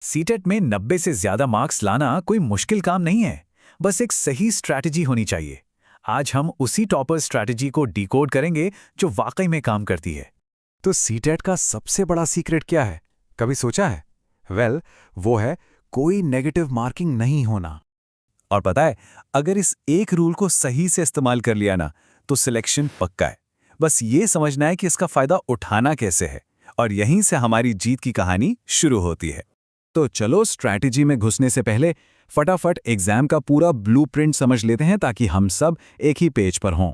CTET में 90 से ज्यादा मार्क्स लाना कोई मुश्किल काम नहीं है, बस एक सही स्ट्रैटेजी होनी चाहिए। आज हम उसी टॉपर स्ट्रैटेजी को डिकोड करेंगे जो वाकई में काम करती है। तो सीटेट का सबसे बड़ा सीक्रेट क्या है, कभी सोचा है? वो है कोई नेगेटिव मार्किंग नहीं होना। और पता है, अगर इस एक रूल को सही से इस्तेमाल कर लिया ना, तो सिलेक्शन पक्का है। बस ये समझना है कि इसका फायदा उठाना कैसे है, और यहीं से हमारी जीत की कहानी शुरू होती है। तो चलो स्ट्रैटेजी में घुसने से पहले फटाफट एग्जाम का पूरा ब्लूप्रिंट समझ लेते हैं, ताकि हम सब एक ही पेज पर हों।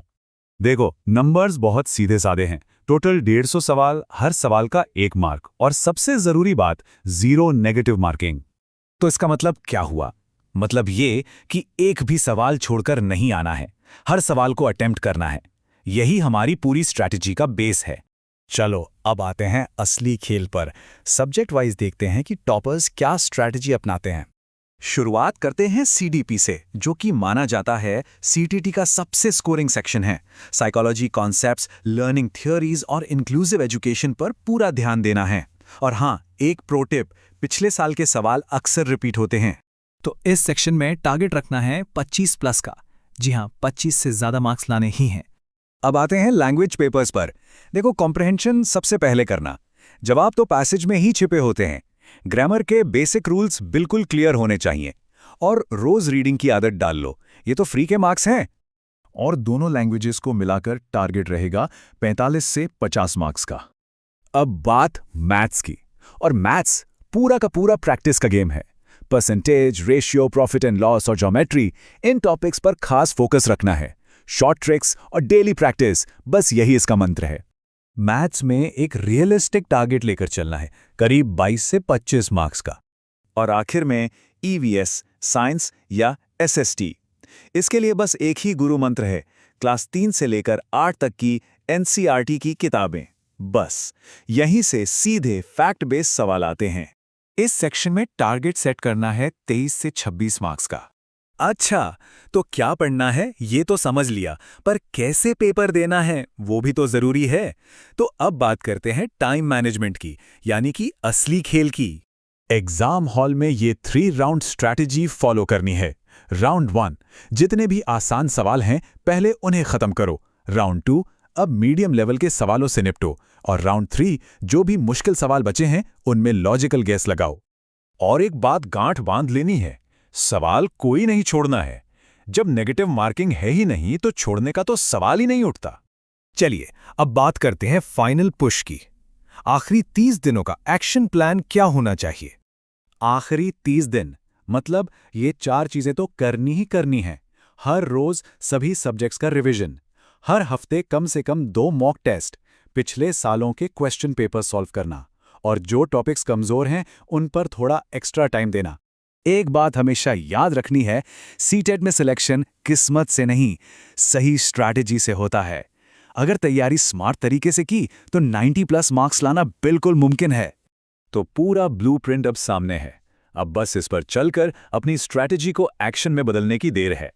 देखो, नंबर्स बहुत सीधे साधे हैं। टोटल 150 सवाल, हर सवाल का 1 मार्क, और सबसे जरूरी बात, 0 नेगेटिव मार्किंग। तो इसका मतलब क्या हुआ? मतलब ये कि एक भी सवाल छोड़कर नहीं आना है, हर सवाल को अटेम्प्ट करना है। यही हमारी पूरी स्ट्रैटेजी का बेस है। चलो अब आते हैं असली खेल पर। सब्जेक्ट वाइज देखते हैं कि टॉपर्स क्या स्ट्रैटेजी अपनाते हैं। शुरुआत करते हैं सीडीपी से, जो कि माना जाता है सीटीटी का सबसे स्कोरिंग सेक्शन है। साइकोलॉजी, कॉन्सेप्ट्स, लर्निंग थियोरीज और इंक्लूसिव एजुकेशन पर पूरा ध्यान देना है। और हाँ, एक प्रो टिप, पिछले साल के सवाल अक्सर रिपीट होते हैं। तो इस सेक्शन में टारगेट रखना है 25 प्लस का। जी हाँ, 25 से ज्यादा मार्क्स लाने ही हैं। अब आते हैं लैंग्वेज पेपर्स पर। देखो, कॉम्प्रहेंशन सबसे पहले करना। जवाब तो पैसेज में ही छिपे होते हैं। ग्रामर के बेसिक रूल्स बिल्कुल क्लियर होने चाहिए, और रोज रीडिंग की आदत डाल लो। ये तो फ्री के मार्क्स हैं। और दोनों लैंग्वेजेस को मिलाकर टारगेट रहेगा 45 से 50 मार्क्स का। अब बात मैथ्स की, और मैथ्स पूरा का पूरा प्रैक्टिस का गेम है। Percentage, ratio, profit and loss और ज्योमेट्री, इन टॉपिक्स पर खास फोकस रखना है। शॉर्ट ट्रिक्स और डेली प्रैक्टिस, बस यही इसका मंत्र है। मैथ्स में एक रियलिस्टिक टारगेट लेकर चलना है, करीब 22 से 25 मार्क्स का। और आखिर में ईवीएस, साइंस या एसएसटी। इसके लिए बस एक ही गुरु मंत्र है, क्लास 3 से लेकर 8 तक की एनसीईआरटी की किताबें। बस यहीं से सीधे फैक्ट बेस्ड सवाल आते हैं। इस सेक्शन में टारगेट सेट करना है 23 से 26 मार्क्स का। अच्छा, तो क्या पढ़ना है ये तो समझ लिया, पर कैसे पेपर देना है वो भी तो जरूरी है। तो अब बात करते हैं टाइम मैनेजमेंट की, यानी कि असली खेल की। एग्जाम हॉल में ये 3 राउंड स्ट्रैटेजी फॉलो करनी है। राउंड 1, जितने भी आसान सवाल हैं पहले उन्हें खत्म करो। राउंड 2, अब मीडियम लेवल के सवालों से निपटो। और राउंड 3, जो भी मुश्किल सवाल बचे हैं उनमें लॉजिकल गेस लगाओ। और एक बात गांठ बांध लेनी है, सवाल कोई नहीं छोड़ना है। जब नेगेटिव मार्किंग है ही नहीं, तो छोड़ने का तो सवाल ही नहीं उठता। चलिए अब बात करते हैं फाइनल पुश की। आखिरी 30 दिनों का एक्शन प्लान क्या होना चाहिए? आखिरी 30 दिन मतलब ये 4 चीजें तो करनी ही करनी है। हर रोज सभी सब्जेक्ट्स का रिवीजन, हर हफ्ते कम से कम 2 मॉक टेस्ट, पिछले सालों के क्वेश्चन पेपर सॉल्व करना, और जो टॉपिक्स कमजोर हैं उन पर थोड़ा एक्स्ट्रा टाइम देना। एक बात हमेशा याद रखनी है, सीटेट में सिलेक्शन किस्मत से नहीं, सही स्ट्रैटेजी से होता है। अगर तैयारी स्मार्ट तरीके से की तो 90 प्लस मार्क्स लाना बिल्कुल मुमकिन है। तो पूरा ब्लूप्रिंट अब सामने है। अब बस इस पर चलकर अपनी स्ट्रैटेजी को एक्शन में बदलने की देर है।